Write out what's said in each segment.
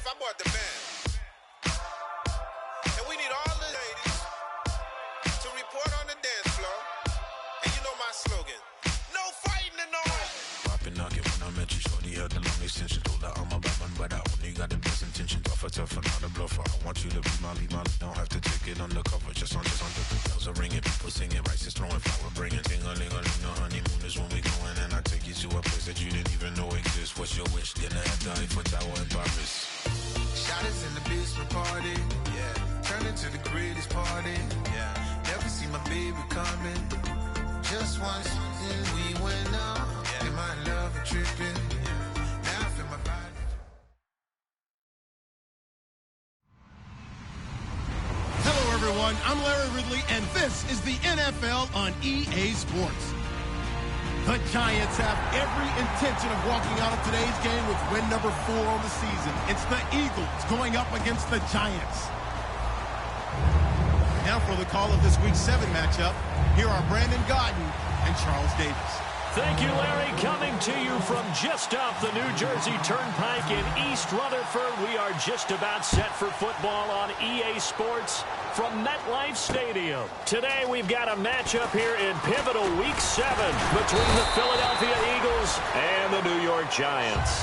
Jeff, I'm at the band. And we need all the ladies to report on the dance floor. And you know my slogan. No fighting in no Popping knock it when I met you. Shorty had the long extension. Told her I'm a bad one, but I only got the best intention. Tougher, not a bluffer. I want you to be my lead. Don't have to take it undercover. Just on the bells are ringing. People singing, rice is throwing, flower bringing. Ting-a-ling-a-ling, the honeymoon is when we going. And I take you to a place that you didn't even know exists. What's your wish? Dinner at the Eiffel Tower in Paris. Shot is in the basement party. Yeah. Turn into the greatest party. Yeah. Never see my baby coming. Just once and we went out. Yeah. And my love a tripping. Yeah. Now I feel my body. Hello, everyone. I'm Larry Ridley, and this is the NFL on EA Sports. The Giants have every intention of walking out of today's game with win number 4 on the season. It's the Eagles going up against the Giants. Now for the call of this Week 7 matchup, here are Brandon Gaudin and Charles Davis. Thank you, Larry. Coming to you from just off the New Jersey Turnpike in East Rutherford. We are just about set for football on EA Sports from MetLife Stadium. Today we've got a matchup here in pivotal Week 7 between the Philadelphia Eagles and the New York Giants.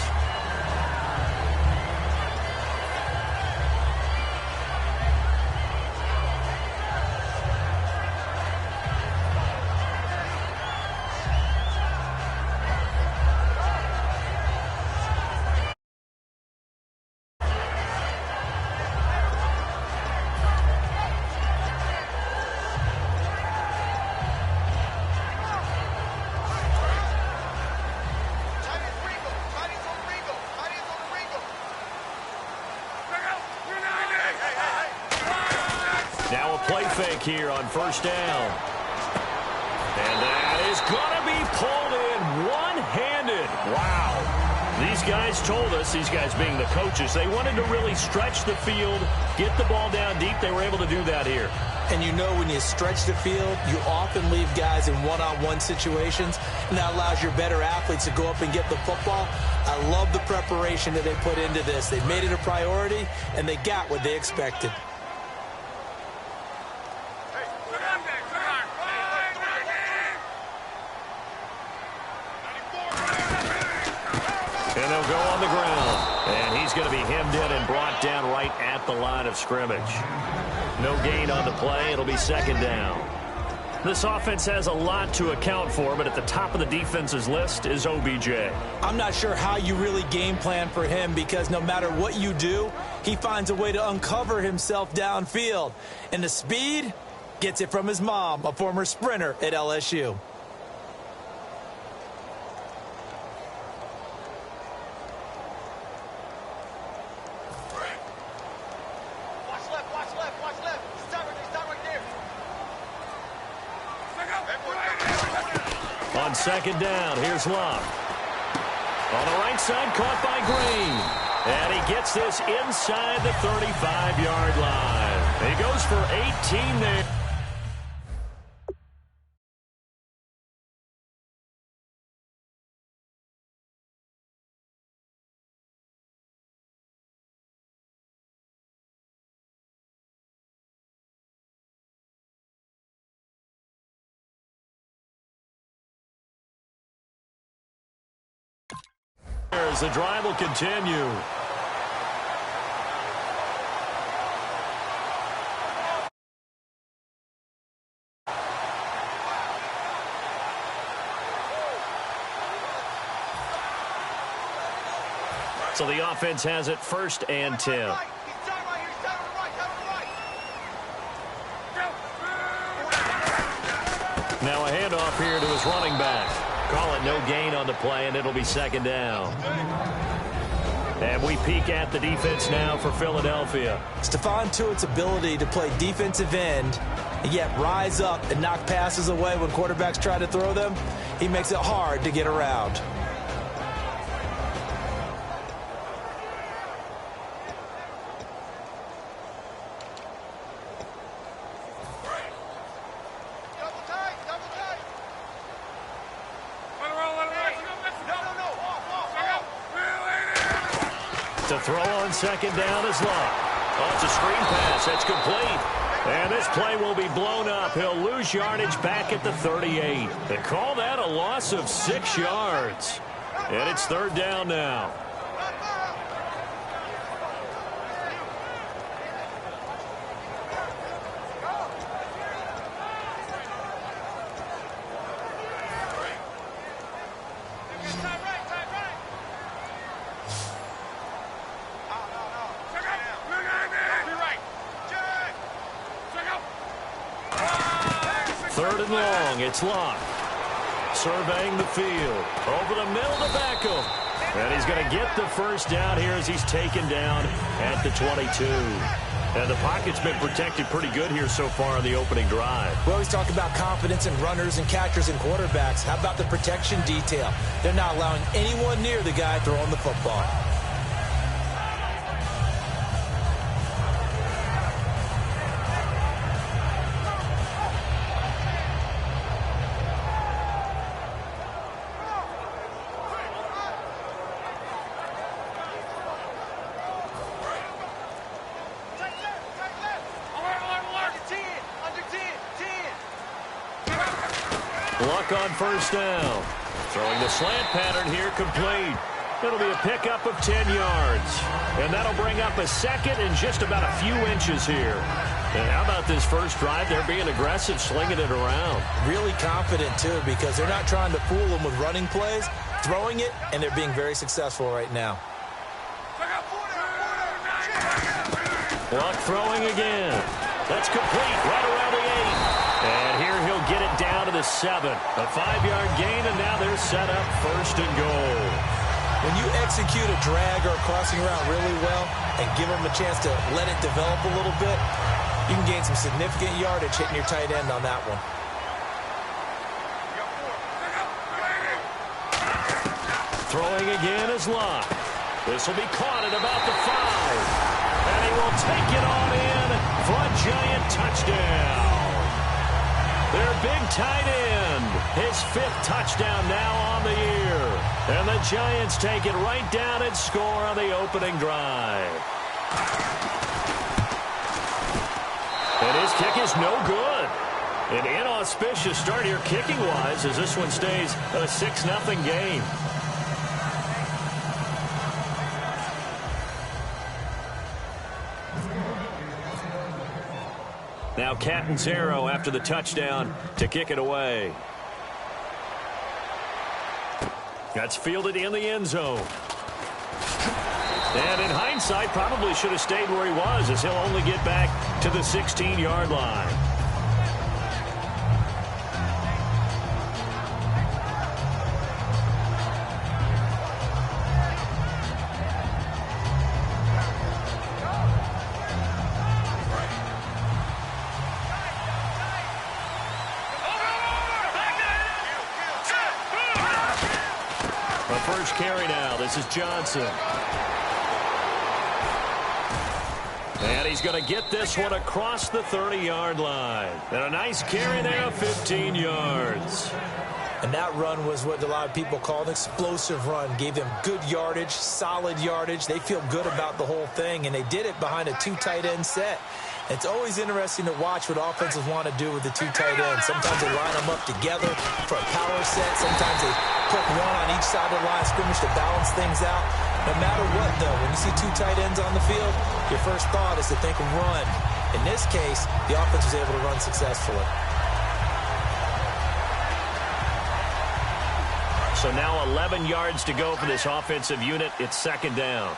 Now a play fake here on first down. And that is going to be pulled in one-handed. Wow. These guys told us, these guys being the coaches, they wanted to really stretch the field, get the ball down deep. They were able to do that here. And you know when you stretch the field, you often leave guys in one-on-one situations, and that allows your better athletes to go up and get the football. I love the preparation that they put into this. They made it a priority, and they got what they expected. And they'll go on the ground. And he's going to be hemmed in and brought down right at the line of scrimmage. No gain on the play. It'll be second down. This offense has a lot to account for, but at the top of the defense's list is OBJ. I'm not sure how you really game plan for him because no matter what you do, he finds a way to uncover himself downfield. And the speed gets it from his mom, a former sprinter at LSU. On second down, here's Love. On the right side, caught by Green. And he gets this inside the 35-yard line. He goes for 18 there. The drive will continue. So the offense has it first and 10. Now a handoff here to his running back. Call it no gain on the play, and it'll be second down. And we peek at the defense now for Philadelphia. Stephon Tuitt's ability to play defensive end and yet rise up and knock passes away when quarterbacks try to throw them, he makes it hard to get around. To throw on second down is Luck. Oh, it's a screen pass. That's complete. And this play will be blown up. He'll lose yardage back at the 38. They call that a loss of 6 yards. And it's third down now. Third and long, it's Locke. Surveying the field. Over the middle to Beckham. And he's going to get the first down here as he's taken down at the 22. And the pocket's been protected pretty good here so far on the opening drive. We always talk about confidence in runners and catchers and quarterbacks. How about the protection detail? They're not allowing anyone near the guy throwing the football. Luck on first down. Throwing the slant pattern here, complete. It'll be a pickup of 10 yards. And that'll bring up a second and just about a few inches here. And how about this first drive? They're being aggressive, slinging it around. Really confident, too, because they're not trying to fool them with running plays, throwing it, and they're being very successful right now. Luck throwing again. That's complete right around the 8. And here he'll get it down to the 7. A 5-yard gain, and now they're set up first and goal. When you execute a drag or a crossing route really well and give them a chance to let it develop a little bit, you can gain some significant yardage hitting your tight end on that one. Throwing again is Locke. This will be caught at about the 5. And he will take it on in for a giant touchdown. Their big tight end, his 5th touchdown now on the year. And the Giants take it right down and score on the opening drive. And his kick is no good. An inauspicious start here kicking-wise as this one stays a 6-0 game. Now Catanzaro after the touchdown to kick it away. That's fielded in the end zone. And in hindsight, probably should have stayed where he was as he'll only get back to the 16-yard line. First carry now. This is Johnson. And he's going to get this one across the 30-yard line. And a nice carry there, 15 yards. And that run was what a lot of people call an explosive run. Gave them good yardage, solid yardage. They feel good about the whole thing, and they did it behind a 2 tight end set. It's always interesting to watch what offenses want to do with the 2 tight ends. Sometimes they line them up together for a power set. Sometimes they put one on each side of the line of scrimmage to balance things out. No matter what, though, when you see 2 tight ends on the field, your first thought is to think run. In this case, the offense was able to run successfully. So now 11 yards to go for this offensive unit. It's second down.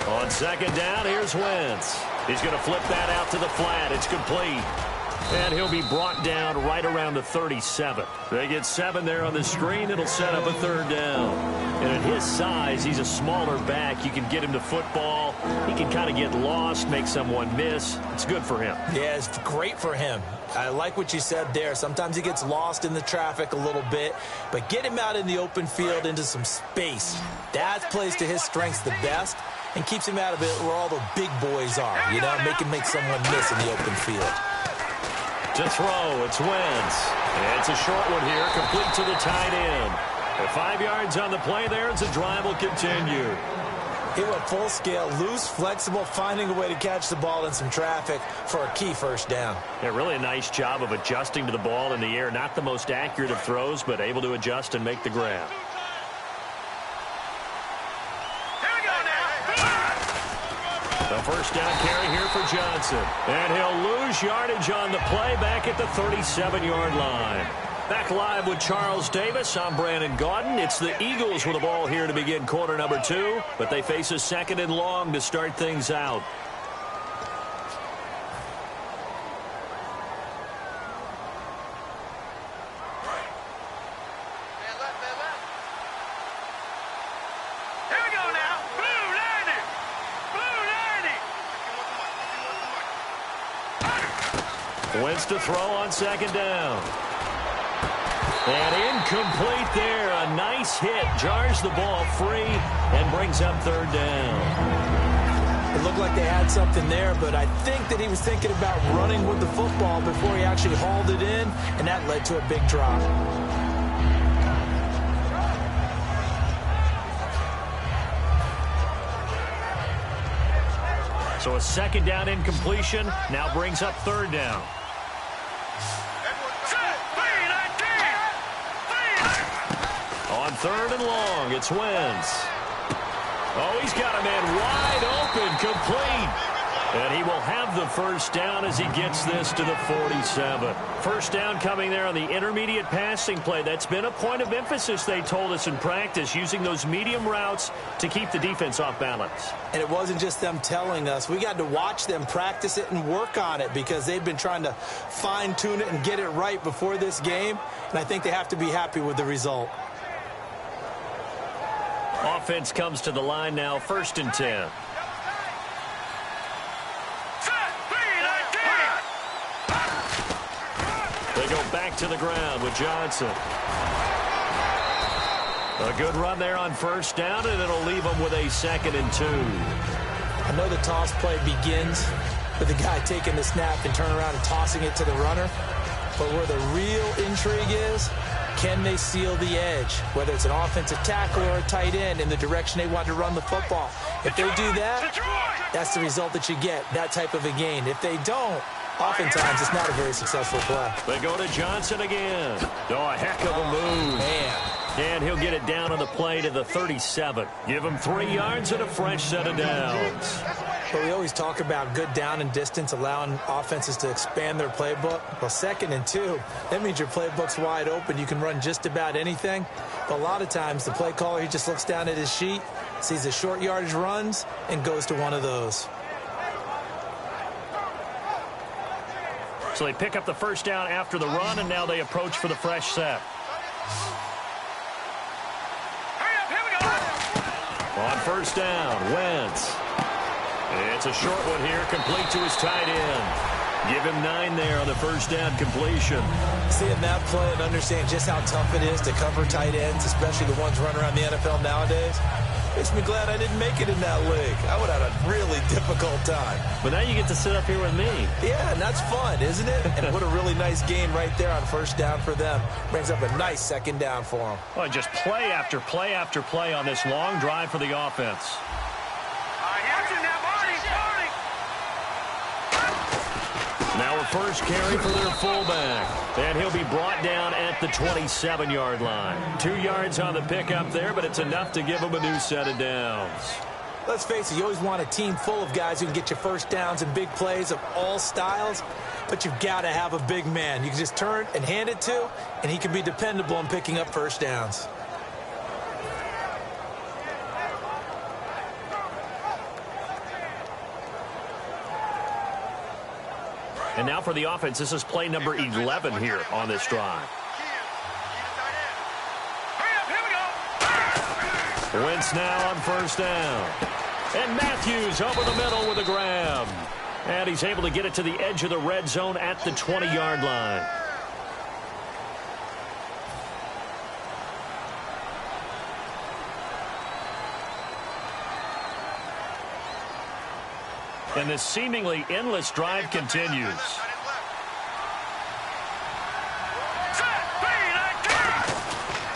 On second down, here's Wentz. He's going to flip that out to the flat. It's complete. And he'll be brought down right around the 37. They get 7 there on the screen. It'll set up a third down. And at his size, he's a smaller back. You can get him to football. He can kind of get lost, make someone miss. It's good for him. Yeah, it's great for him. I like what you said there. Sometimes he gets lost in the traffic a little bit, but get him out in the open field into some space. That plays to his strengths the best and keeps him out of it where all the big boys are, you know, make someone miss in the open field. To throw, it's Wentz. And it's a short one here, complete to the tight end. 5 yards on the play there as the drive will continue. He went full scale, loose, flexible, finding a way to catch the ball in some traffic for a key first down. Yeah, really a nice job of adjusting to the ball in the air. Not the most accurate of throws, but able to adjust and make the grab. The first down carry here for Johnson. And he'll lose yardage on the play back at the 37-yard line. Back live with Charles Davis. I'm Brandon Gaudin. It's the Eagles with the ball here to begin quarter number 2, but they face a 2nd and long to start things out. Wentz to throw on 2nd down. And incomplete there. A nice hit. Jars the ball free and brings up 3rd down. It looked like they had something there, but I think that he was thinking about running with the football before he actually hauled it in, and that led to a big drop. So a 2nd down incompletion now brings up 3rd down. On 3rd and long, it's Wentz. Oh, he's got a man wide open, complete. And he will have the first down as he gets this to the 47. First down coming there on the intermediate passing play. That's been a point of emphasis, they told us in practice, using those medium routes to keep the defense off balance. And it wasn't just them telling us. We got to watch them practice it and work on it because they've been trying to fine-tune it and get it right before this game. And I think they have to be happy with the result. Offense comes to the line now, 1st and 10. They go back to the ground with Johnson. A good run there on 1st down, and it'll leave them with a 2nd and 2. I know the toss play begins with the guy taking the snap and turning around and tossing it to the runner. But where the real intrigue is, can they seal the edge, whether it's an offensive tackle or a tight end in the direction they want to run the football? If they do that, that's the result that you get, that type of a gain. If they don't, oftentimes it's not a very successful play. They go to Johnson again. Oh, a heck of a move. Man. And he'll get it down on the play to the 37. Give him 3 yards and a fresh set of downs. But we always talk about good down and distance, allowing offenses to expand their playbook. Well, 2nd and 2, that means your playbook's wide open. You can run just about anything. But a lot of times, the play caller, he just looks down at his sheet, sees the short yardage runs, and goes to one of those. So they pick up the first down after the run, and now they approach for the fresh set. On 1st down, Wentz. It's a short one here, complete to his tight end. Give him 9 there on the first down completion. Seeing that play and understand just how tough it is to cover tight ends, especially the ones running around the NFL nowadays, makes me glad I didn't make it in that league. I would have had a really difficult time. But now you get to sit up here with me. Yeah, and that's fun, isn't it? And what a really nice game right there on 1st down for them. Brings up a nice 2nd down for them. Well, just play after play after play on this long drive for the offense. Now a first carry for their fullback. And he'll be brought down at the 27-yard line. 2 yards on the pickup there, but it's enough to give him a new set of downs. Let's face it, you always want a team full of guys who can get you first downs and big plays of all styles, but you've got to have a big man. You can just turn and hand it to, and he can be dependable in picking up first downs. And now for the offense, this is play number 11 here on this drive. Wentz now on 1st down. And Matthews over the middle with a grab. And he's able to get it to the edge of the red zone at the 20-yard line. And this seemingly endless drive continues.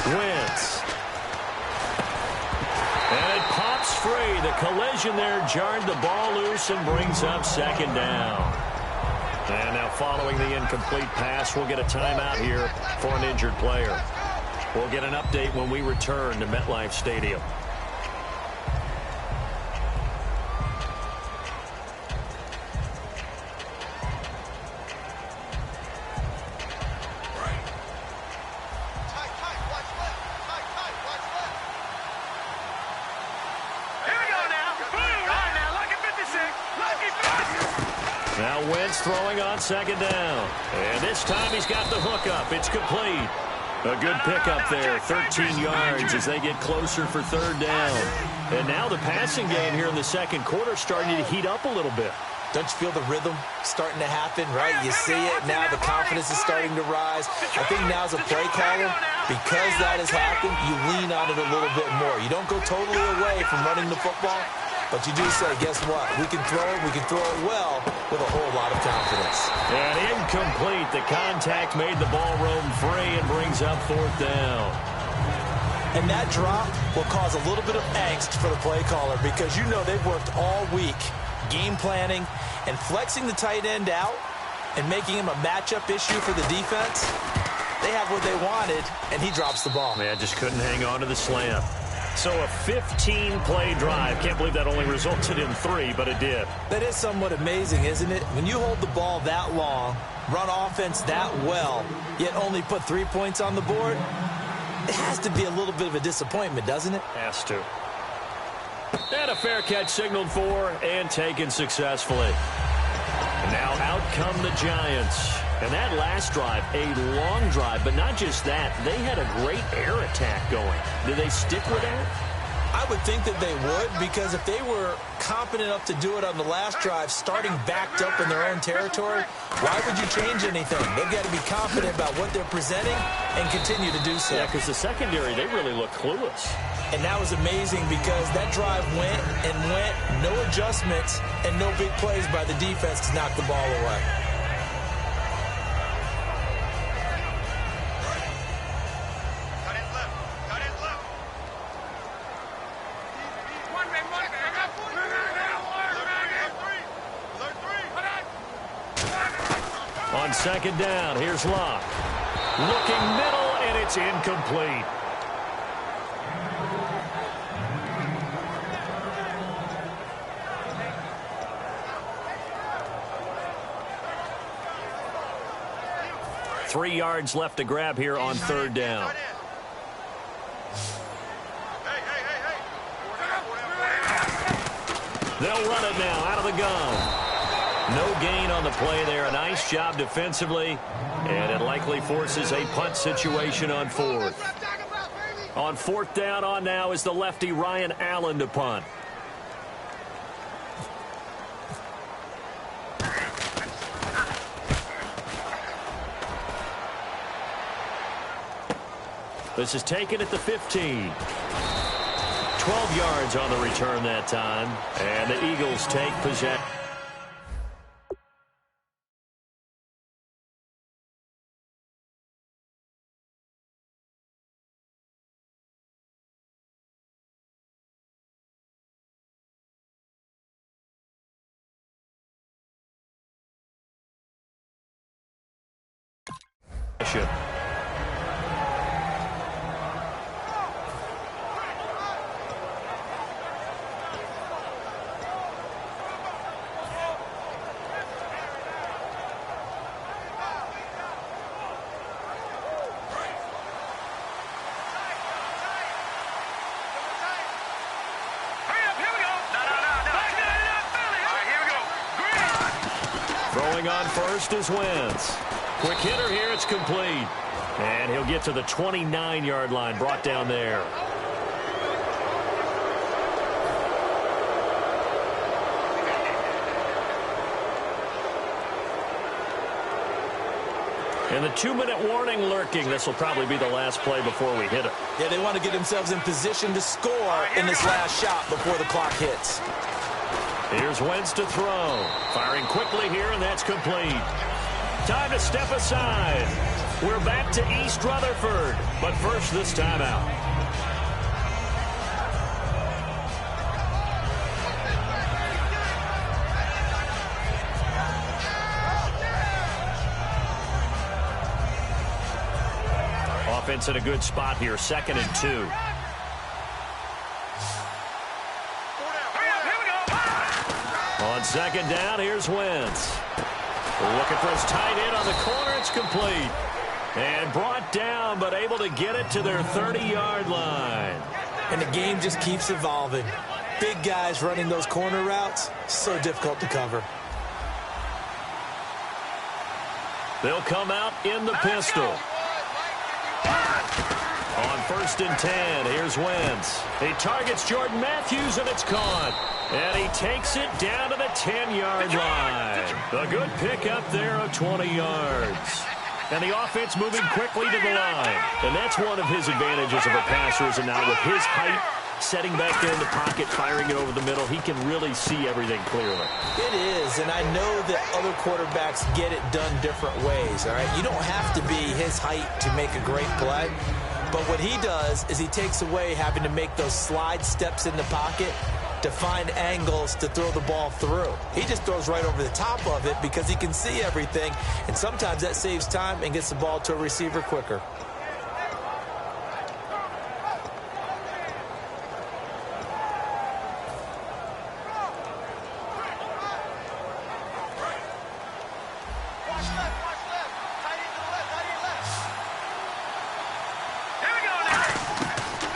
Wentz And it pops free. The collision there jarred the ball loose and brings up second down. And now following the incomplete pass, we'll get a timeout here for an injured player. We'll get an update when we return to MetLife Stadium. Now Wentz throwing on second down. And this time he's got the hook up. It's complete. A good pickup there, 13 yards as they get closer for third down. And now the passing game here in the second quarter starting to heat up a little bit. Don't you feel the rhythm starting to happen, right? You see it now. The confidence is starting to rise. I think now as a play caller, because that has happened, you lean on it a little bit more. You don't go totally away from running the football, but you do say, guess what? We can throw it well with a whole lot of confidence. And incomplete. The contact made the ball roam free and brings up fourth down. And that drop will cause a little bit of angst for the play caller because you know they've worked all week game planning and flexing the tight end out and making him a matchup issue for the defense. They have what they wanted, and he drops the ball. Man, just couldn't hang on to the slam. So a 15-play drive. Can't believe that only resulted in 3, but it did. That is somewhat amazing, isn't it? When you hold the ball that long, run offense that well, yet only put 3 points on the board, it has to be a little bit of a disappointment, doesn't it? Has to. And a fair catch signaled for and taken successfully. And now out come the Giants. And that last drive, a long drive, but not just that. They had a great air attack going. Did they stick with that? I would think that they would, because if they were competent enough to do it on the last drive, starting backed up in their own territory, why would you change anything? They've got to be confident about what they're presenting and continue to do so. Yeah, because the secondary, they really look clueless. And that was amazing because that drive went and went, no adjustments and no big plays by the defense to knock the ball away. On second down, here's Locke. Looking middle, and it's incomplete. Three yards left to grab here on third down. They'll run it now out of the gun. No gain on the play there. A nice job defensively, and it likely forces a punt situation on fourth. On fourth down on now is the lefty Ryan Allen to punt. This is taken at the 15. 12 yards on the return that time, and the Eagles take possession. Throwing on first is Wentz. Quick hitter here, it's complete. And he'll get to the 29-yard line, brought down there. And the 2-minute warning lurking. This will probably be the last play before we hit it. Yeah, they want to get themselves in position to score in this last shot before the clock hits. Here's Wentz to throw. Firing quickly here, and that's complete. Time to step aside. We're back to East Rutherford. But first, this timeout. offense in a good spot here, 2nd and 2. On 2nd down, here's Wentz. Looking for his tight end on the corner. It's complete. And brought down, but able to get it to their 30-yard line. And the game just keeps evolving. Big guys running those corner routes, so difficult to cover. They'll come out in the pistol. On 1st and 10, here's Wentz. He targets Jordan Matthews, and it's caught. And he takes it down to the 10-yard line. A good pickup there of 20 yards. And the offense moving quickly to the line. And that's one of his advantages of a passer, is now with his height, setting back there in the pocket, firing it over the middle, he can really see everything clearly. It is, and I know that other quarterbacks get it done different ways, all right? You don't have to be his height to make a great play. But what he does is he takes away having to make those slide steps in the pocket to find angles to throw the ball through. He just throws right over the top of it because he can see everything, and sometimes that saves time and gets the ball to a receiver quicker.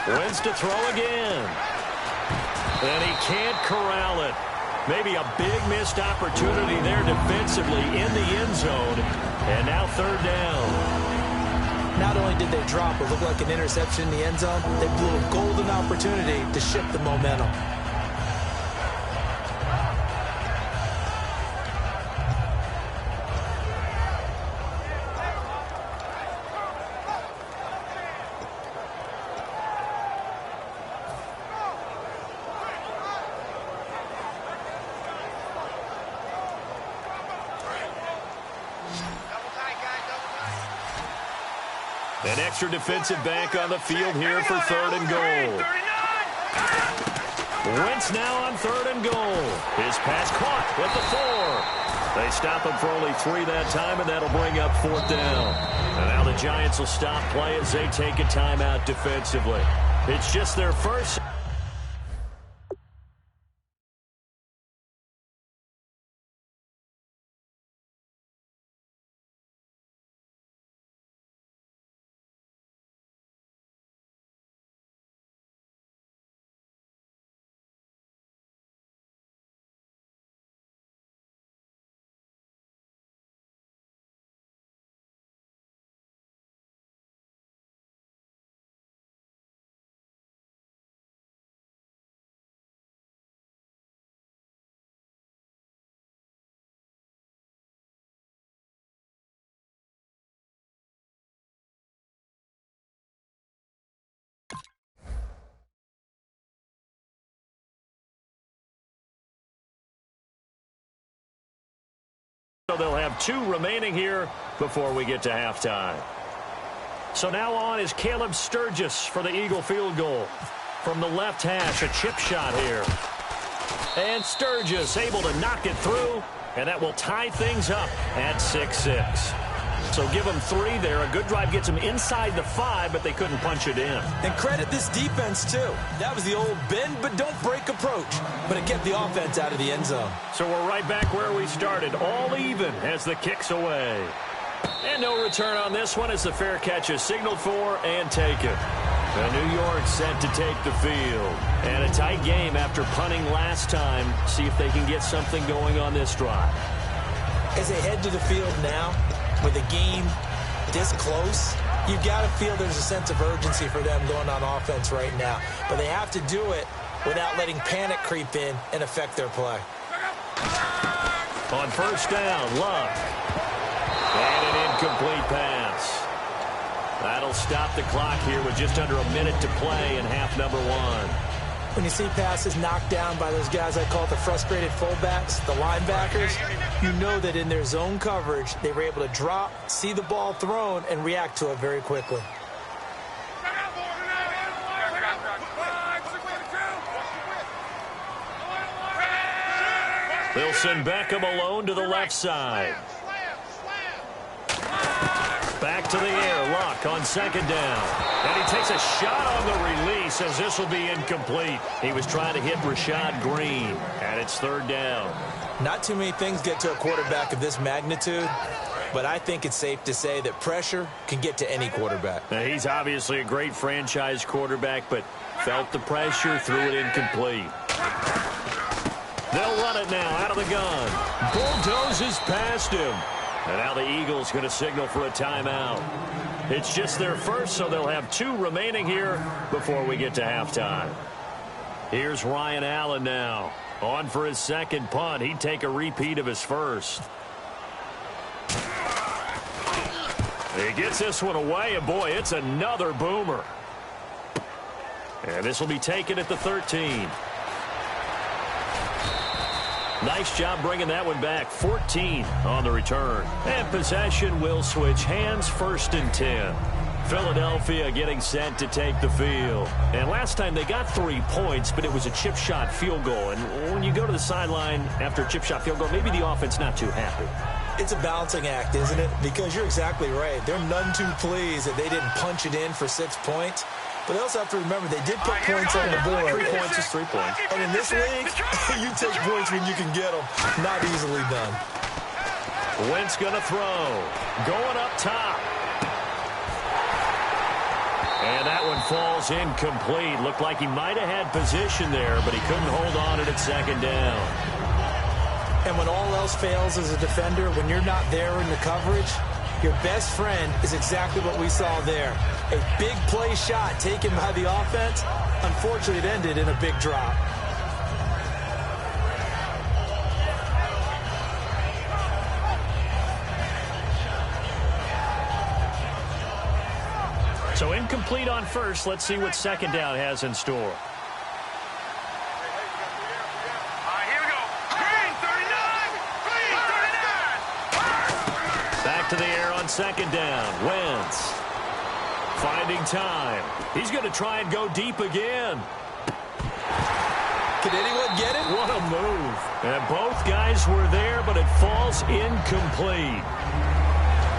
Wentz to throw again. And he can't corral it. Maybe a big missed opportunity there defensively in the end zone. And now 3rd down. Not only did they drop it look like an interception in the end zone, they blew a golden opportunity to shift the momentum. An extra defensive back on the field here for 3rd and goal. Wentz now on 3rd and goal. His pass caught with the 4. They stop him for only 3 that time, and that'll bring up 4th down. And now the Giants will stop play as they take a timeout defensively. It's just their first. So they'll have 2 remaining here before we get to halftime. So now on is Caleb Sturgis for the Eagle field goal. From the left hash, a chip shot here. And Sturgis able to knock it through, and that will tie things up at 6-6. So give them 3 there. A good drive gets them inside the 5, but they couldn't punch it in. And credit this defense, too. That was the old bend but don't break approach, but it kept the offense out of the end zone. So we're right back where we started, all even as the kick's away. And no return on this one as the fair catch is signaled for and taken. And New York set to take the field. And a tight game after punting last time. See if they can get something going on this drive. As they head to the field now, with a game this close, you've got to feel there's a sense of urgency for them going on offense right now. But they have to do it without letting panic creep in and affect their play. On 1st down, Luck. And an incomplete pass. That'll stop the clock here with just under a minute to play in half number 1. When you see passes knocked down by those guys I call the frustrated fullbacks, the linebackers, you know that in their zone coverage, they were able to drop, see the ball thrown, and react to it very quickly. They'll send Beckham alone to the left side. Back to the air, Luck. back on second down. And he takes a shot on the release as this will be incomplete. He was trying to hit Rashad Green, and it's third down. Not too many things get to a quarterback of this magnitude, but I think it's safe to say that pressure can get to any quarterback. Now, he's obviously a great franchise quarterback, but felt the pressure, threw it incomplete. They'll run it now out of the gun. Bulldozes past him. And now the Eagles going to signal for a timeout. It's just their first, so they'll have 2 remaining here before we get to halftime. Here's Ryan Allen now. On for his second punt. He'd take a repeat of his first. He gets this one away, and boy, it's another boomer. And this will be taken at the 13. Nice job bringing that one back. 14 on the return. And possession will switch hands, 1st and 10. Philadelphia getting set to take the field. And last time they got 3 points, but it was a chip shot field goal. And when you go to the sideline after a chip shot field goal, maybe the offense not too happy. It's a balancing act, isn't it? Because you're exactly right. They're none too pleased that they didn't punch it in for 6 points. But they also have to remember they did put points on the board. 3 points is 3 points. And in this league, you take points when you can get them. Not easily done. Wentz going to throw. Going up top. And that one falls incomplete. Looked like he might have had position there, but he couldn't hold on at second down. And when all else fails as a defender, when you're not there in the coverage, your best friend is exactly what we saw there. A big play shot taken by the offense. Unfortunately, it ended in a big drop. So incomplete on first. Let's see what second down has in store. To the air on second down. Wentz finding time. He's going to try and go deep again. Can anyone get it? What a move. And both guys were there, but it falls incomplete.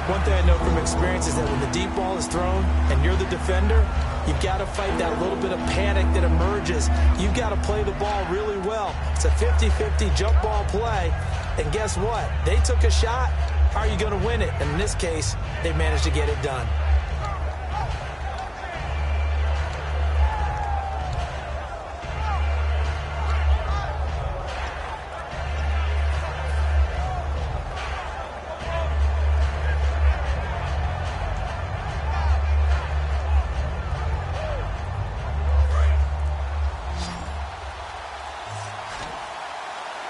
One thing I know from experience is that when the deep ball is thrown and you're the defender, you've got to fight that little bit of panic that emerges. You've got to play the ball really well. It's a 50-50 jump ball play. And guess what? They took a shot. How are you going to win it? And in this case, they managed to get it done.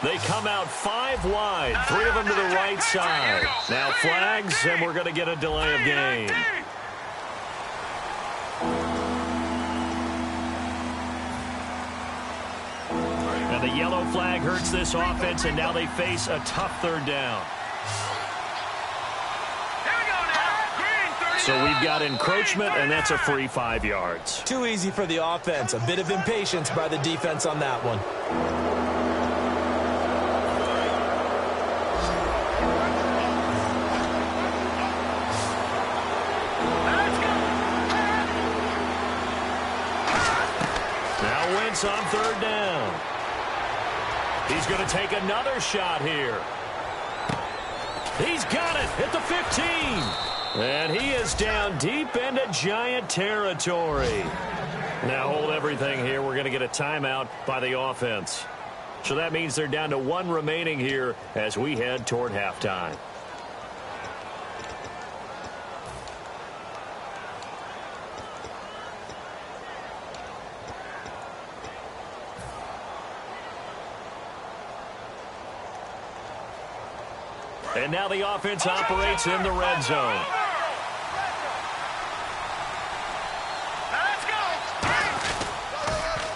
They come out 5 wide, 3 of them to the right side. Now flags, and we're going to get a delay of game. And the yellow flag hurts this offense, and now they face a tough third down. So we've got encroachment, and that's a free 5 yards. Too easy for the offense. A bit of impatience by the defense on that one. On third down. He's going to take another shot here. He's got it at the 15. And he is down deep into Giant territory. Now hold everything here. We're going to get a timeout by the offense. So that means they're down to 1 remaining here as we head toward halftime. And now the offense operates in the red zone.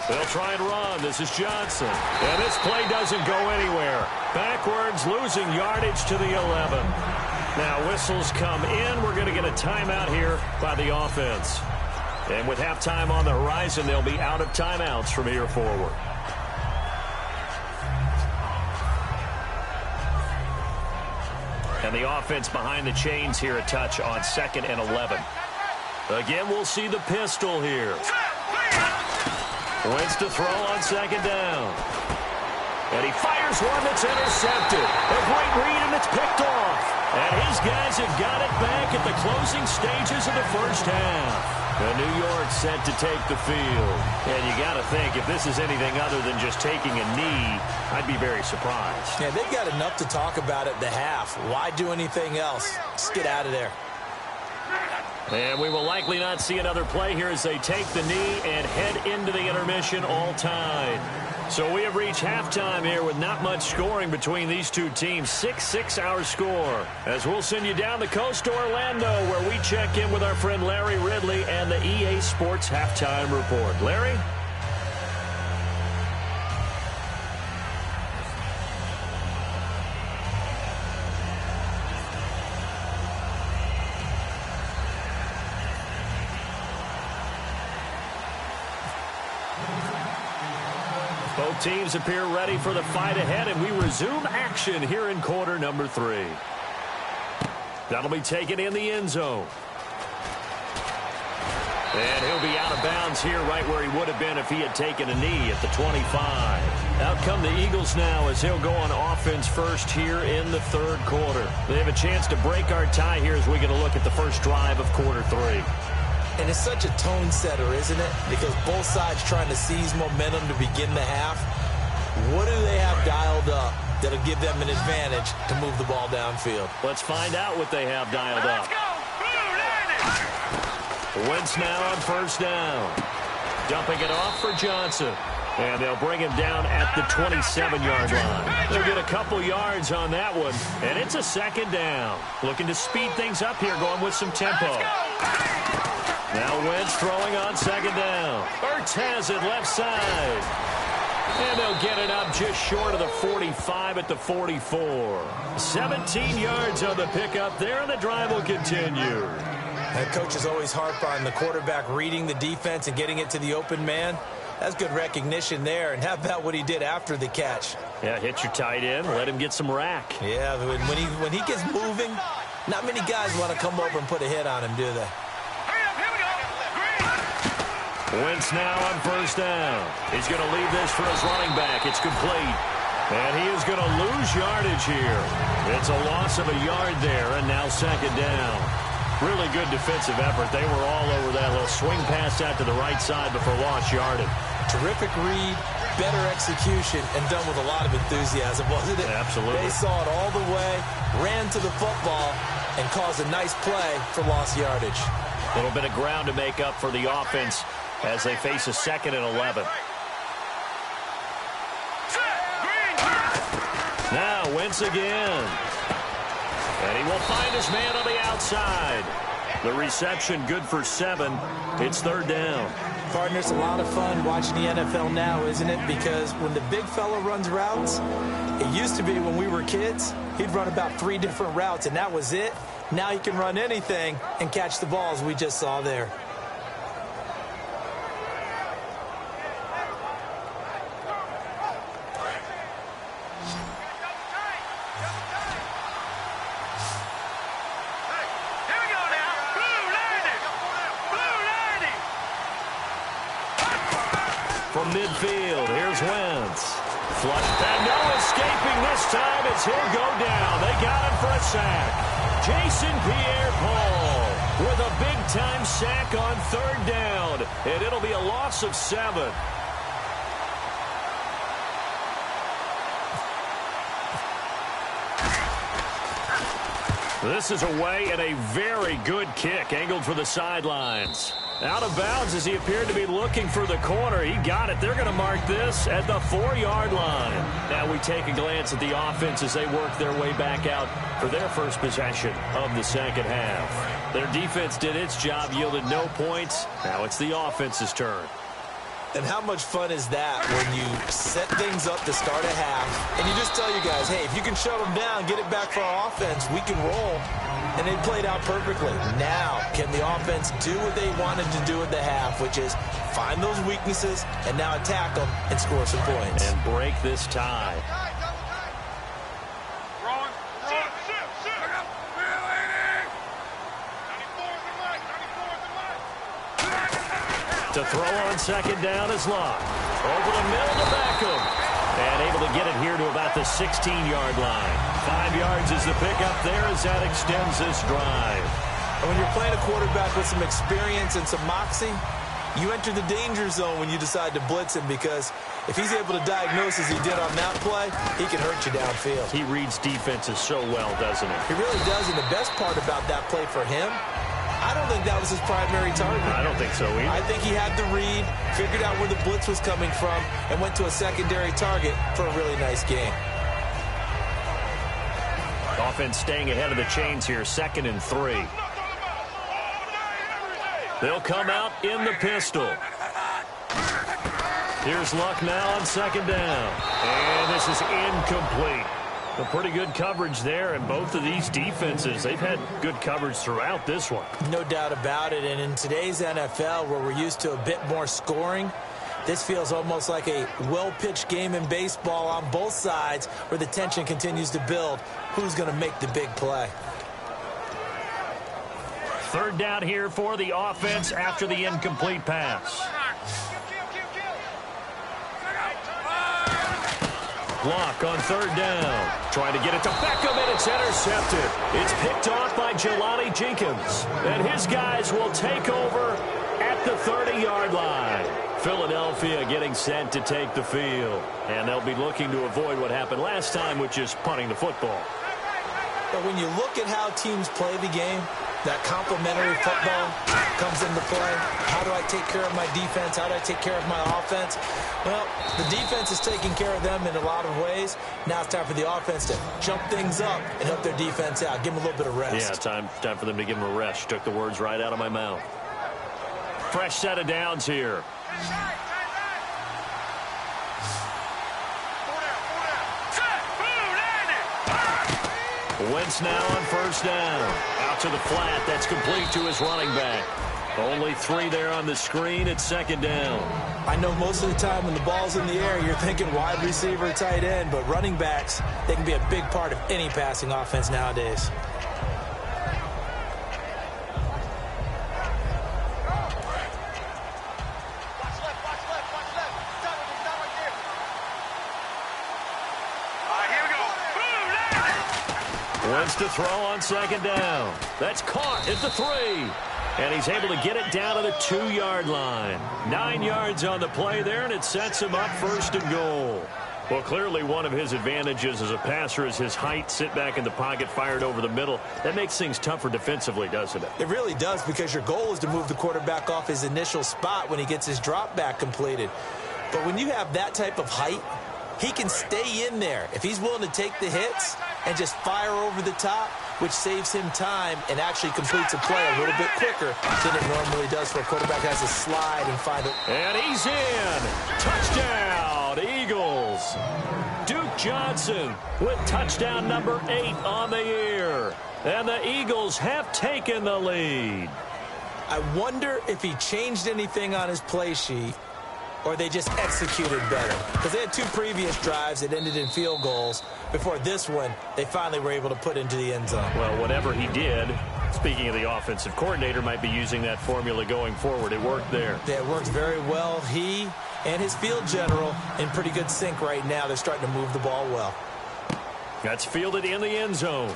They'll try and run. This is Johnson. And this play doesn't go anywhere. Backwards, losing yardage to the 11. Now whistles come in. We're going to get a timeout here by the offense. And with halftime on the horizon, they'll be out of timeouts from here forward. And the offense behind the chains here, a touch on 2nd and 11. Again, we'll see the pistol here. Wentz to throw on second down. And he fires one that's intercepted. A great read, and it's picked off. And his guys have got it back at the closing stages of the first half. And New York set to take the field. And you got to think, if this is anything other than just taking a knee, I'd be very surprised. Yeah, they've got enough to talk about at the half. Why do anything else? Just get out of there. And we will likely not see another play here as they take the knee and head into the intermission all tied. So we have reached halftime here with not much scoring between these two teams. 6-6 our score. As we'll send you down the coast to Orlando, where we check in with our friend Larry Ridley and the EA Sports Halftime Report. Larry? Both teams appear ready for the fight ahead, and we resume action here in quarter number 3. That'll be taken in the end zone. And he'll be out of bounds here right where he would have been if he had taken a knee at the 25. Out come the Eagles now as he'll go on offense first here in the third quarter. They have a chance to break our tie here as we get a look at the first drive of quarter 3. And it's such a tone setter, isn't it? Because both sides trying to seize momentum to begin the half. What do they have dialed up that'll give them an advantage to move the ball downfield? Let's find out what they have dialed up. Wentz now on first down. Dumping it off for Johnson. And they'll bring him down at the 27-yard line. They'll get a couple yards on that one, and it's a second down. Looking to speed things up here, going with some tempo. Now Wentz throwing on second down. Ertz has it left side. And they'll get it up just short of the 45 at the 44. 17 yards on the pickup there, and the drive will continue. That coach is always harp on the quarterback reading the defense and getting it to the open man. That's good recognition there. And how about what he did after the catch? Yeah, hit your tight end, let him get some rack. Yeah, when he gets moving, not many guys want to come over and put a hit on him, do they? Wentz now on first down. He's going to leave this for his running back. It's complete. And he is going to lose yardage here. It's a loss of a yard there, and now second down. Really good defensive effort. They were all over that little swing pass out to the right side before lost yardage. Terrific read, better execution, and done with a lot of enthusiasm, wasn't it? Absolutely. They saw it all the way, ran to the football, and caused a nice play for lost yardage. A little bit of ground to make up for the offense as they face a 2nd and 11. Now Wentz again. And he will find his man on the outside. The reception good for 7. It's third down. Partner, it's a lot of fun watching the NFL now, isn't it? Because when the big fella runs routes, it used to be when we were kids, he'd run about 3 different routes, and that was it. Now he can run anything and catch the balls we just saw there. From midfield, here's Wentz. Flush, and no escaping this time as he'll go down. They got him for a sack. Jason Pierre-Paul with a big-time sack on third down, and it'll be a loss of 7. This is away and a very good kick, angled for the sidelines. Out of bounds as he appeared to be looking for the corner. He got it. They're going to mark this at the 4-yard line. Now we take a glance at the offense as they work their way back out for their first possession of the second half. Their defense did its job, yielded no points. Now it's the offense's turn. And how much fun is that when you set things up to start a half and you just tell you guys, hey, if you can shut them down, get it back for our offense, we can roll. And they played out perfectly. Now, can the offense do what they wanted to do at the half, which is find those weaknesses and now attack them and score some points? And break this tie. To throw on second down is Locke. Over the middle to Beckham. And able to get it here to about the 16-yard line. 5 yards is the pickup there as that extends this drive. And when you're playing a quarterback with some experience and some moxie, you enter the danger zone when you decide to blitz him, because if he's able to diagnose as he did on that play, he can hurt you downfield. He reads defenses so well, doesn't he? He really does, and the best part about that play for him, I don't think that was his primary target. I don't think so either. I think he had the read, figured out where the blitz was coming from, and went to a secondary target for a really nice game. Offense staying ahead of the chains here, 2nd and 3. They'll come out in the pistol. Here's Luck now on second down. And this is incomplete. A pretty good coverage there, and both of these defenses, they've had good coverage throughout this one. No doubt about it, and in today's NFL, where we're used to a bit more scoring, this feels almost like a well-pitched game in baseball on both sides, where the tension continues to build. Who's going to make the big play? 3rd down here for the offense after the incomplete pass. Block on 3rd down. Trying to get it to Beckham, and it's intercepted. It's picked off by Jelani Jenkins. And his guys will take over at the 30-yard line. Philadelphia getting set to take the field. And they'll be looking to avoid what happened last time, which is punting the football. But when you look at how teams play the game, that complementary football comes into play. How do I take care of my defense? How do I take care of my offense? Well, the defense is taking care of them in a lot of ways. Now it's time for the offense to jump things up and help their defense out. Give them a little bit of rest. Yeah, time for them to give them a rest. Took the words right out of my mouth. Fresh set of downs here. Wentz now on 1st down. Out to the flat. That's complete to his running back. Only 3 there on the screen at 2nd down. I know most of the time when the ball's in the air, you're thinking wide receiver, tight end, but running backs, they can be a big part of any passing offense nowadays. Wentz to throw on 2nd down. That's caught at the 3. And he's able to get it down to the 2-yard line. 9 yards on the play there, and it sets him up 1st and goal. Well, clearly one of his advantages as a passer is his height. Sit back in the pocket, fired over the middle. That makes things tougher defensively, doesn't it? It really does, because your goal is to move the quarterback off his initial spot when he gets his drop back completed. But when you have that type of height, he can stay in there if he's willing to take the hits and just fire over the top, which saves him time and actually completes a play a little bit quicker than it normally does for a quarterback has to slide and find it. And he's in. Touchdown, Eagles. Duke Johnson with touchdown number 8 on the year. And the Eagles have taken the lead. I wonder if he changed anything on his play sheet, or they just executed better. Because they had 2 previous drives that ended in field goals. Before this one, they finally were able to put into the end zone. Well, whatever he did, speaking of the offensive coordinator, might be using that formula going forward. It worked there. Yeah, it worked very well. He and his field general in pretty good sync right now. They're starting to move the ball well. That's fielded in the end zone.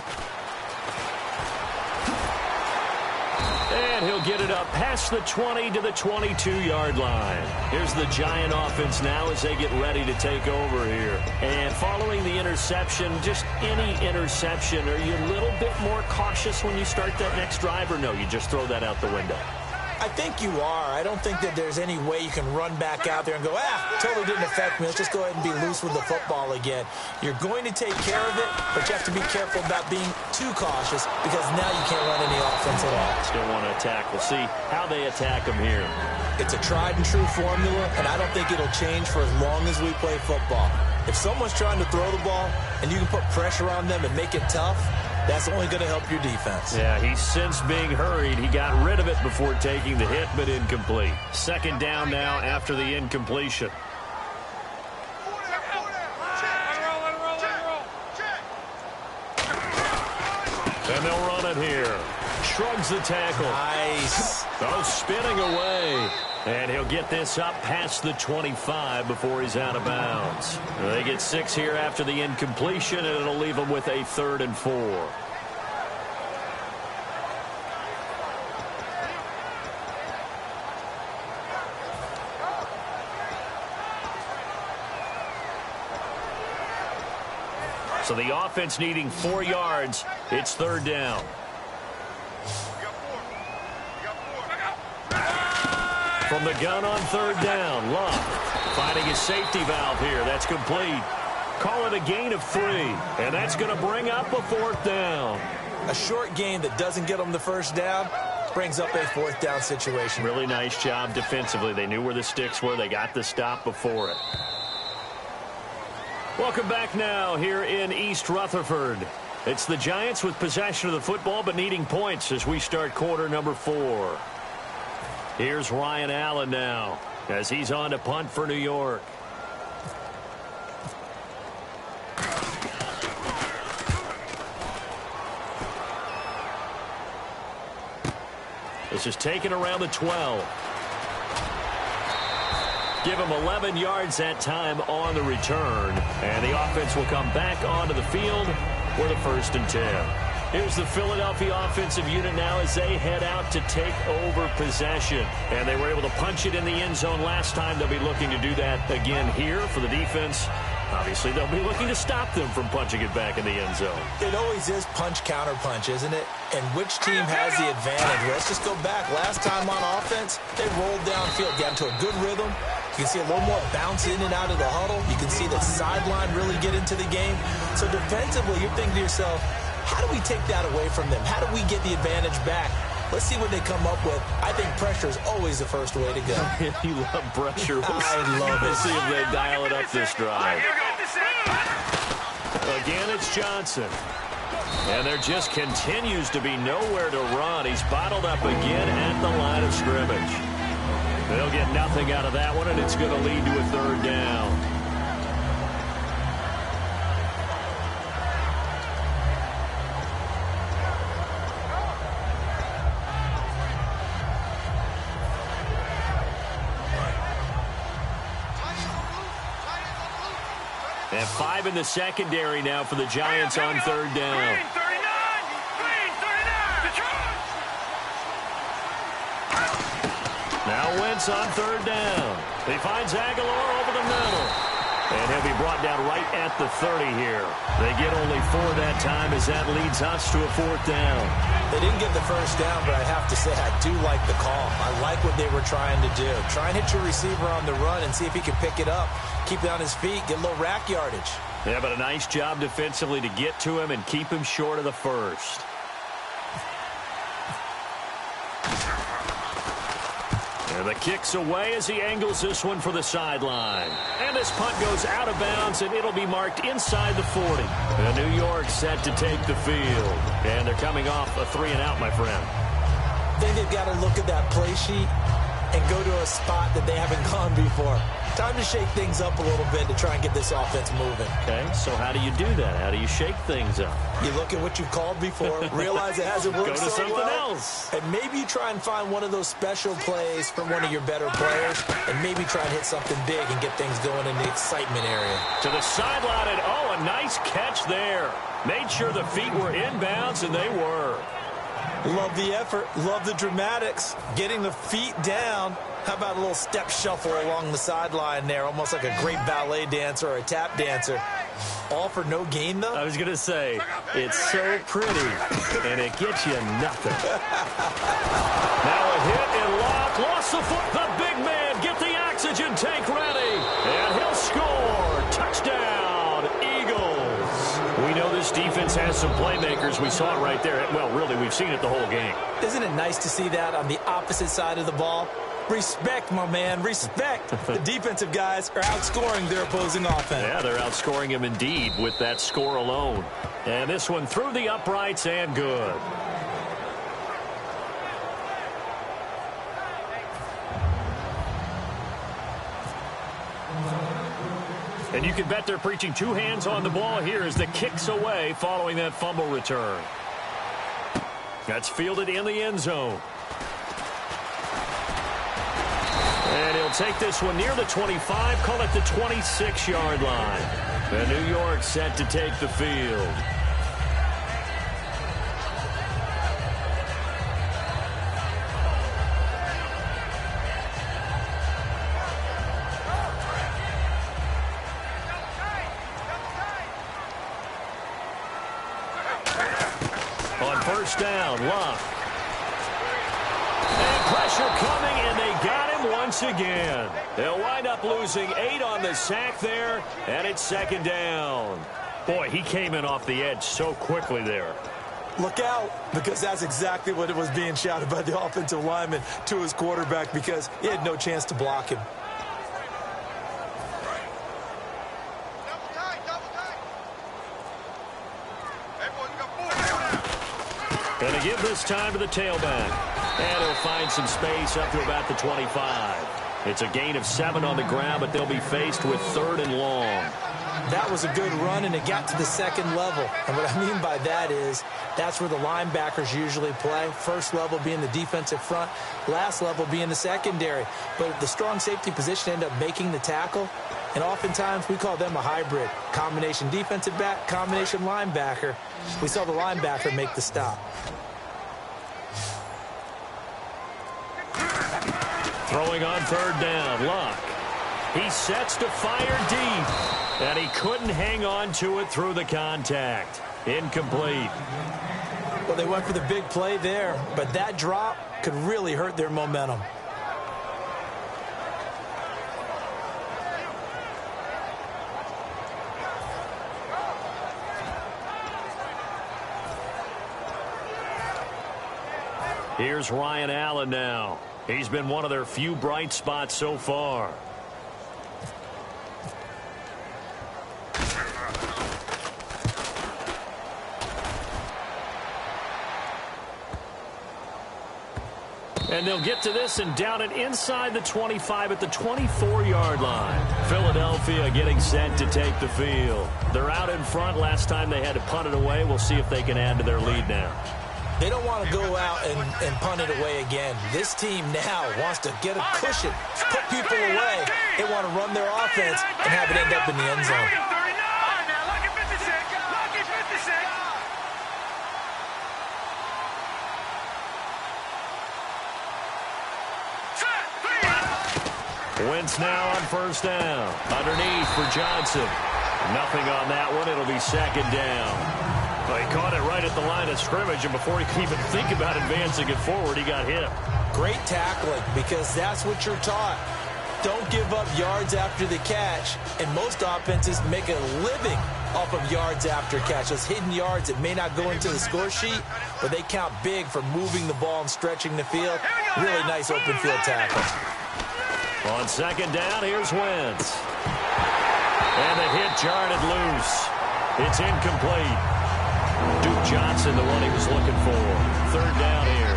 And he'll get it up past the 20 to the 22-yard line. Here's the Giant offense now as they get ready to take over here. And following the interception, just any interception, are you a little bit more cautious when you start that next drive, or no, you just throw that out the window? I think you are. I don't think that there's any way you can run back out there and go, totally didn't affect me. Let's just go ahead and be loose with the football again. You're going to take care of it, but you have to be careful about being too cautious, because now you can't run any offense at all. Still want to attack. We'll see how they attack them here. It's a tried and true formula, and I don't think it'll change for as long as we play football. If someone's trying to throw the ball and you can put pressure on them and make it tough, that's only going to help your defense. Yeah, he's since being hurried. He got rid of it before taking the hit, but incomplete. 2nd down now after the incompletion. And they'll run it here. Shrugs the tackle. Nice. Oh, spinning away. And he'll get this up past the 25 before he's out of bounds. They get 6 here after the incompletion, and it'll leave them with a 3rd and 4. So the offense needing 4 yards. It's 3rd down. From the gun on 3rd down, Love finding his safety valve here. That's complete. Call it a gain of 3, and that's going to bring up a 4th down. A short gain that doesn't get them the 1st down brings up a 4th down situation. Really nice job defensively. They knew where the sticks were. They got the stop before it. Welcome back now here in East Rutherford. It's the Giants with possession of the football but needing points as we start quarter number 4. Here's Ryan Allen now as he's on to punt for New York. This is taken around the 12. Give him 11 yards that time on the return. And the offense will come back onto the field for the 1st and 10. Here's the Philadelphia offensive unit now as they head out to take over possession. And they were able to punch it in the end zone last time. They'll be looking to do that again here for the defense. Obviously, they'll be looking to stop them from punching it back in the end zone. It always is punch-counter-punch, isn't it? And which team has the advantage? Let's just go back. Last time on offense, they rolled downfield, got into a good rhythm. You can see a little more bounce in and out of the huddle. You can see the sideline really get into the game. So defensively, you're thinking to yourself, how do we take that away from them? How do we get the advantage back? Let's see what they come up with. I think pressure is always the first way to go. You love pressure. I love it. Let's see if they dial it up this drive. Again, it's Johnson. And there just continues to be nowhere to run. He's bottled up again at the line of scrimmage. They'll get nothing out of that one, and it's going to lead to a 3rd down. And 5 in the secondary now for the Giants on 3rd down. Now Wentz on 3rd down. He finds Aguilar over the middle. And he'll be brought down right at the 30 here. They get only 4 that time as that leads us to a 4th down. They didn't get the 1st down, but I have to say I do like the call. I like what they were trying to do. Try and hit your receiver on the run and see if he can pick it up. Keep it on his feet, get a little rack yardage. Yeah, but a nice job defensively to get to him and keep him short of the 1st. And the kick's away as he angles this one for the sideline. And this punt goes out of bounds, and it'll be marked inside the 40. And New York set to take the field. And they're coming off a 3-and-out, my friend. I think they've got to look at that play sheet and go to a spot that they haven't gone before. Time to shake things up a little bit to try and get this offense moving. Okay, so how do you do that? How do you shake things up? You look at what you've called before, realize it hasn't worked Go to so something well, else. and maybe you try and find one of those special plays from one of your better players, and maybe try and hit something big and get things going in the excitement area. To the sideline, and a nice catch there. Made sure the feet were inbounds, and they were. Love the effort, love the dramatics, getting the feet down. How about a little step shuffle along the sideline there, almost like a great ballet dancer or a tap dancer. All for no gain, though? I was going to say, it's so pretty, and it gets you nothing. Now a hit and lost the foot. The big man, get the oxygen tank ready, and he'll score. Touchdown, Eagles. We know this defense has some playmakers. We saw it right there. Well, really, we've seen it the whole game. Isn't it nice to see that on the opposite side of the ball? Respect, my man, respect. The defensive guys are outscoring their opposing offense. Yeah, they're outscoring him indeed with that score alone. And this one through the uprights and good. And you can bet they're preaching 2 hands on the ball here as the kick's away following that fumble return. That's fielded in the end zone. They'll take this one near the 25, call it the 26-yard line. And New York set to take the field. On first down, Luck. And pressure coming, and they got him once again. They'll wind up losing 8 on the sack there, and it's second down. Boy, he came in off the edge so quickly there. Look out, because that's exactly what it was being shouted by the offensive lineman to his quarterback, because he had no chance to block him. Going to give this time to the tailback. And he'll find some space up to about the 25. It's a gain of 7 on the ground, but they'll be faced with 3rd and long. That was a good run, and it got to the second level. And what I mean by that is that's where the linebackers usually play. First level being the defensive front, last level being the secondary. But the strong safety position ended up making the tackle. And oftentimes we call them a hybrid. Combination defensive back, combination linebacker. We saw the linebacker make the stop. Throwing on 3rd down, Luck. He sets to fire deep, and he couldn't hang on to it through the contact. Incomplete. Well, they went for the big play there, but that drop could really hurt their momentum. Here's Ryan Allen now. He's been one of their few bright spots so far. And they'll get to this and down it inside the 25 at the 24-yard line. Philadelphia getting set to take the field. They're out in front. Last time they had to punt it away. We'll see if they can add to their lead now. They don't want to go out and punt it away again. This team now wants to get a cushion, put people away. They want to run their offense and have it end up in the end zone. Wentz now on first down. Underneath for Johnson. Nothing on that one. It'll be second down. Well, he caught it right at the line of scrimmage, and before he could even think about advancing it forward, he got hit. Great tackling, because that's what you're taught. Don't give up yards after the catch, and most offenses make a living off of yards after catch. Those hidden yards that may not go into the score sheet, but they count big for moving the ball and stretching the field. Really nice open field tackle. On second down, here's Wentz. And the hit jarred it loose. It's incomplete. Duke Johnson, the one he was looking for. 3rd down here.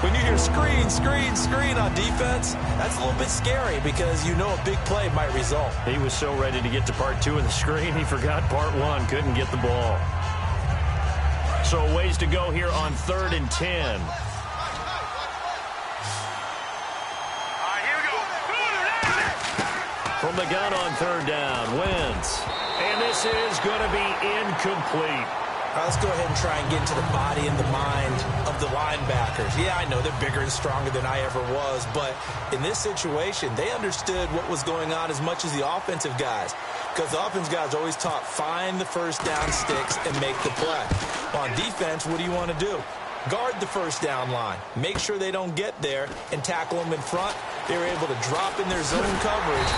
When you hear screen, screen, screen on defense, that's a little bit scary because you know a big play might result. He was so ready to get to part 2 of the screen, he forgot part 1, couldn't get the ball. So a ways to go here on 3rd and 10. From the gun on 3rd down, Wentz. And this is going to be incomplete. Let's go ahead and try and get into the body and the mind of the linebackers. Yeah, I know they're bigger and stronger than I ever was, but in this situation, they understood what was going on as much as the offensive guys, because the offensive guys always taught find the first down sticks and make the play. On defense, what do you want to do? Guard the first down line. Make sure they don't get there and tackle them in front. They were able to drop in their zone coverage,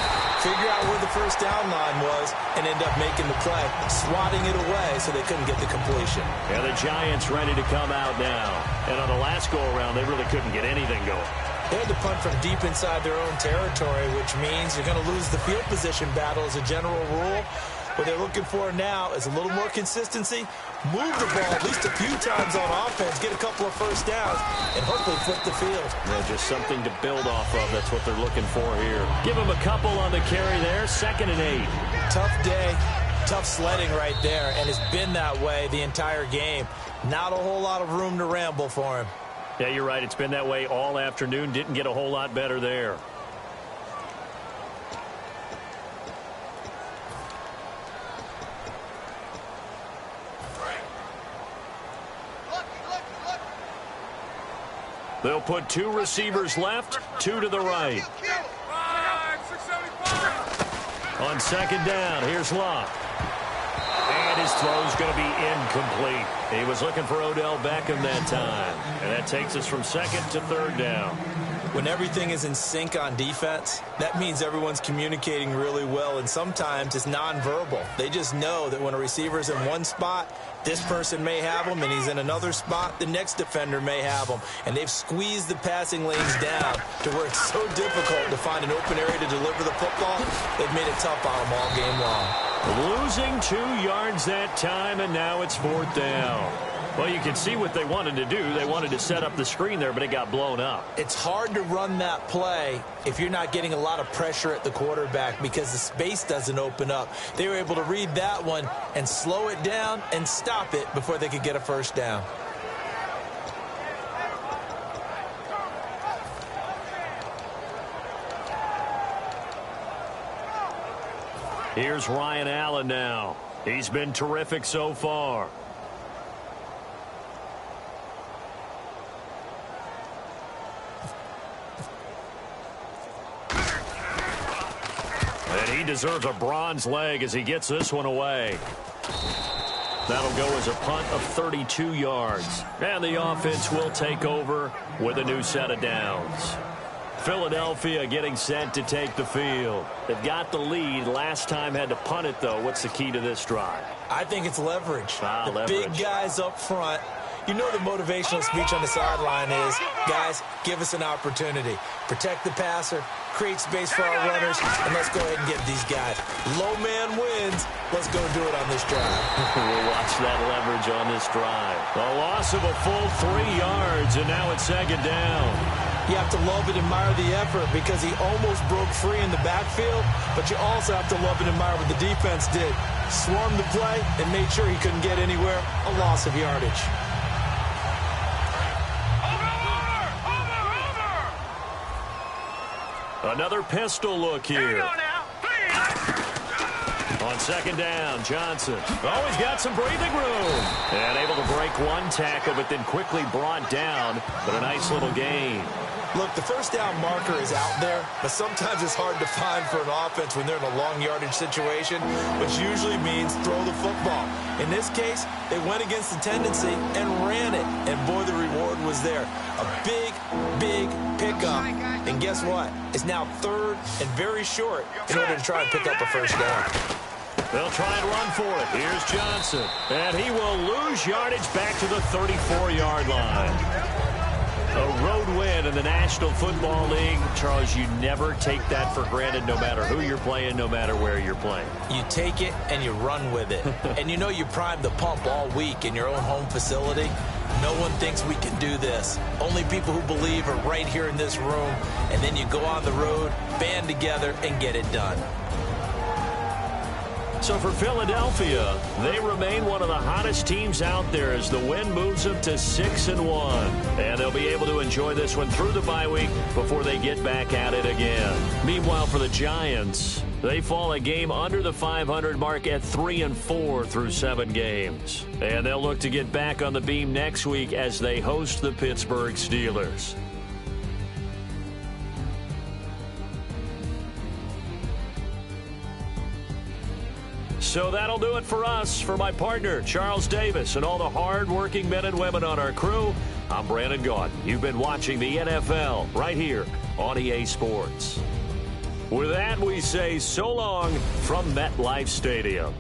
figure out where the first down line was, and end up making the play, swatting it away so they couldn't get the completion. Yeah, the Giants ready to come out now. And on the last go-around, they really couldn't get anything going. They had to punt from deep inside their own territory, which means you're going to lose the field position battle as a general rule. What they're looking for now is a little more consistency, move the ball at least a few times on offense, get a couple of first downs, and hopefully flip the field. Yeah, just something to build off of. That's what they're looking for here. Give them a couple on the carry there, 2nd and 8. Tough day, tough sledding right there, and it's been that way the entire game. Not a whole lot of room to ramble for him. Yeah, you're right. It's been that way all afternoon. Didn't get a whole lot better there. They'll put 2 receivers left, 2 to the right. On second down, here's Love. And his throw's going to be incomplete. He was looking for Odell Beckham that time. And that takes us from second to third down. When everything is in sync on defense, that means everyone's communicating really well, and sometimes it's nonverbal. They just know that when a receiver's in one spot, this person may have him, and he's in another spot, the next defender may have him. And they've squeezed the passing lanes down to where it's so difficult to find an open area to deliver the football. They've made it tough on them all game long. Losing 2 yards that time, and now it's 4th down. Well, you can see what they wanted to do. They wanted to set up the screen there, but it got blown up. It's hard to run that play if you're not getting a lot of pressure at the quarterback because the space doesn't open up. They were able to read that one and slow it down and stop it before they could get a first down. Here's Ryan Allen now. He's been terrific so far. And he deserves a bronze leg as he gets this one away. That'll go as a punt of 32 yards. And the offense will take over with a new set of downs. Philadelphia getting set to take the field. They've got the lead. Last time had to punt it, though. What's the key to this drive? I think it's leverage. The leverage. Big guys up front. You know the motivational speech on the sideline is, guys, give us an opportunity. Protect the passer, create space for our runners, and let's go ahead and get these guys. Low man wins. Let's go do it on this drive. We'll watch that leverage on this drive. A loss of a full 3 yards, and now it's second down. You have to love and admire the effort because he almost broke free in the backfield, but you also have to love and admire what the defense did. Swarmed the play and made sure he couldn't get anywhere. A loss of yardage. Another pistol look here. On second down, Johnson. Always got some breathing room. And able to break one tackle, but then quickly brought down. But a nice little gain. Look, the first down marker is out there, but sometimes it's hard to find for an offense when they're in a long yardage situation, which usually means throw the football. In this case, they went against the tendency and ran it, and boy, the reward was there. A big, big pickup. And guess what? It's now third and very short in order to try and pick up a first down. They'll try and run for it. Here's Johnson. And he will lose yardage back to the 34-yard line. A road win in the National Football League. Charles, you never take that for granted no matter who you're playing, no matter where you're playing. You take it and you run with it. And you know you primed the pump all week in your own home facility. No one thinks we can do this. Only people who believe are right here in this room. And then you go on the road, band together, and get it done. So for Philadelphia, they remain one of the hottest teams out there as the win moves them to 6-1. And they'll be able to enjoy this one through the bye week before they get back at it again. Meanwhile, for the Giants, they fall a game under the 500 mark at 3-4 through 7 games. And they'll look to get back on the beam next week as they host the Pittsburgh Steelers. So that'll do it for us. For my partner, Charles Davis, and all the hard-working men and women on our crew, I'm Brandon Gaudin. You've been watching the NFL right here on EA Sports. With that, we say so long from MetLife Stadium.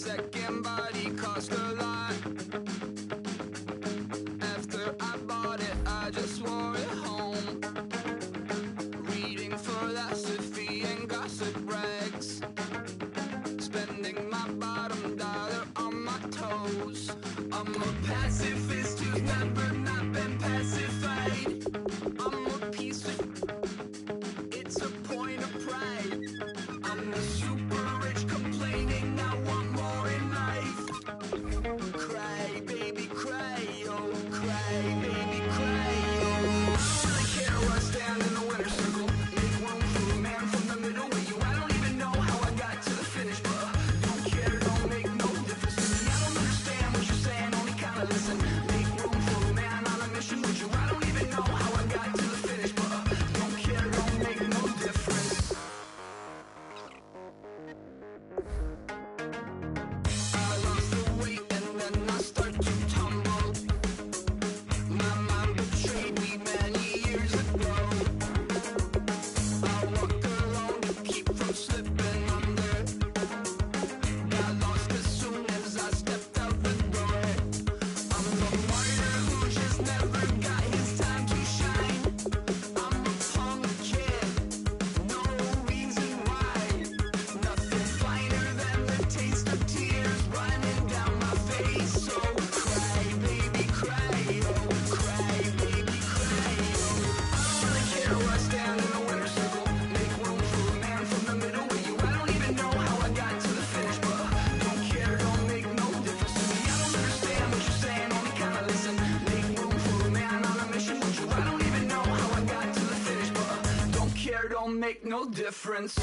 second body cost a lot. After I bought it, I just wore it home. Reading philosophy and gossip rags. Spending my bottom dollar on my toes. I'm a pacifist who's never not been pacified. I'm a piece of... It's a point of pride. I'm the super rich complaining I want more in life. Cry, baby, cry, oh, cry, baby, cry, oh. I don't really care where I stand in the winner's circle. Make room for a man from the middle with you. I don't even know how I got to the finish, but don't care, don't make no difference to me. I don't understand what you're saying, only kinda listen. Make room for a man on a mission with you. I don't even know how I got to the finish, but don't care, don't make no difference. I lost the weight and then I start to tumble. My mind betrayed me many years ago. I walk alone to keep from slipping under. Got lost as soon as I stepped out the door. I'm the martyr who just never got his time to shine. I'm a punk kid, no reason why. Nothing finer than the taste of tears running down my face. So cry, baby, cry, oh, cry, baby, cry, oh. I don't really care where I stand in the winner's circle. Make room for a man from the middle with you. I don't even know how I got to the finish, but don't care, don't make no difference to me. I don't understand what you're saying, only kinda listen. Make room for a man on a mission with you. I don't even know how I got to the finish, but don't care, don't make no difference.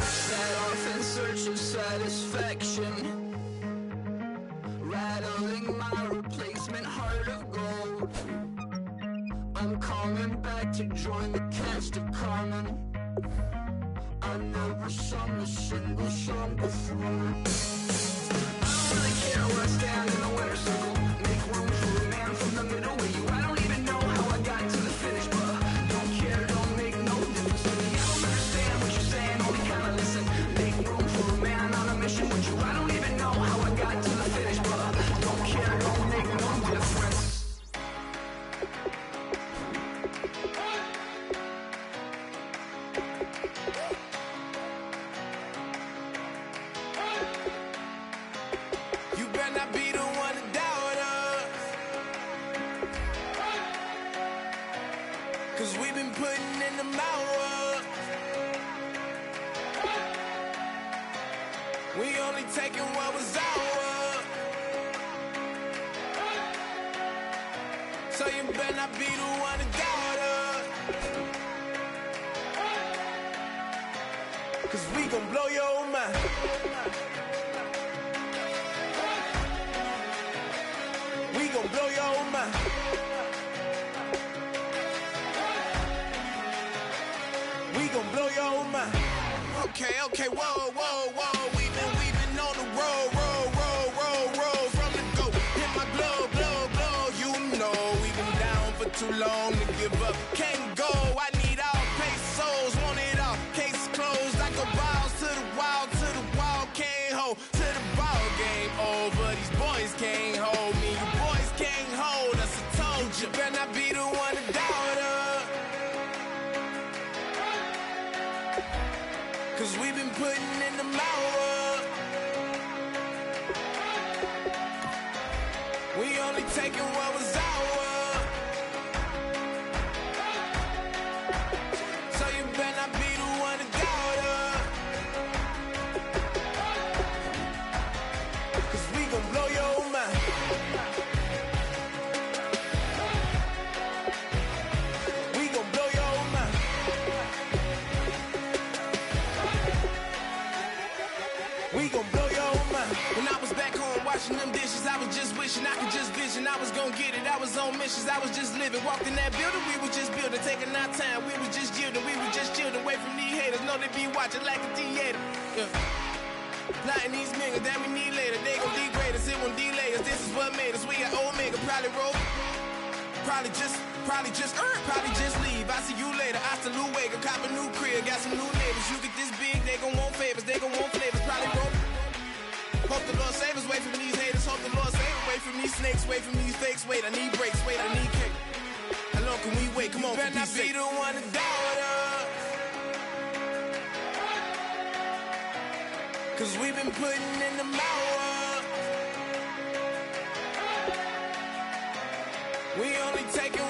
Set off in search of satisfaction, rattling my replacement heart of gold. I'm coming back to join the cast of Carmen. I never sung a single song before. I don't really care where I stand in the winner's circle. Make room for a man from the middle with you. I don't even know how I got to the finish, but don't care, don't make no difference to me. I don't understand what you're saying, only kinda listen. Make room for a man on a mission with you. I don't even know how I got to the finish, but don't care, don't make no difference. You better not be the one to doubt us. 'Cause we've been putting in the hours. We only taking what was ours. So you better not be the one to doubt us. 'Cause we gon' blow your mind. We gon' blow your mind. We gon' blow your mind. Okay, whoa. We've been on the road. From the go, hit my blow. You know we've been down for too long to give up. Can't go, I need all pesos, want it all. Case closed, I go balls to the wall, can't hold to the ball game over. These boys can't hold me, you boys can't hold us. I told you, better not be the one to doubt us. 'Cause we've been putting in the hours. We only taking what was ours. So you better not be the one to doubt us. 'Cause we gon' blow your mind. We gon' blow your mind. washing them dishes. I was just wishing I could just vision. I was gonna get it. I was on missions. I was just living. Walked in that building. We was just building. Taking our time. We was just yielding. We was just chilling. Away from these haters. Know they be watching like a theater. Yeah. Plotting these niggas that we need later. They gon' degrade us. It won't delay us. This is what made us. We got Omega. Probably roll. Probably just leave. I see you later. I salute Wake. Cop a new crib. Got some new neighbors. You get this big. They gon' want favors. They gon' want flavors. Probably roll. Hope the Lord save us, wait from these haters. Hope the Lord save us, wait from these snakes, wait from these fakes. Wait, I need breaks, wait, I need cake. How long can we wait? Come on, better not be the one to doubt us. Cause we've been putting in the hours. We only taking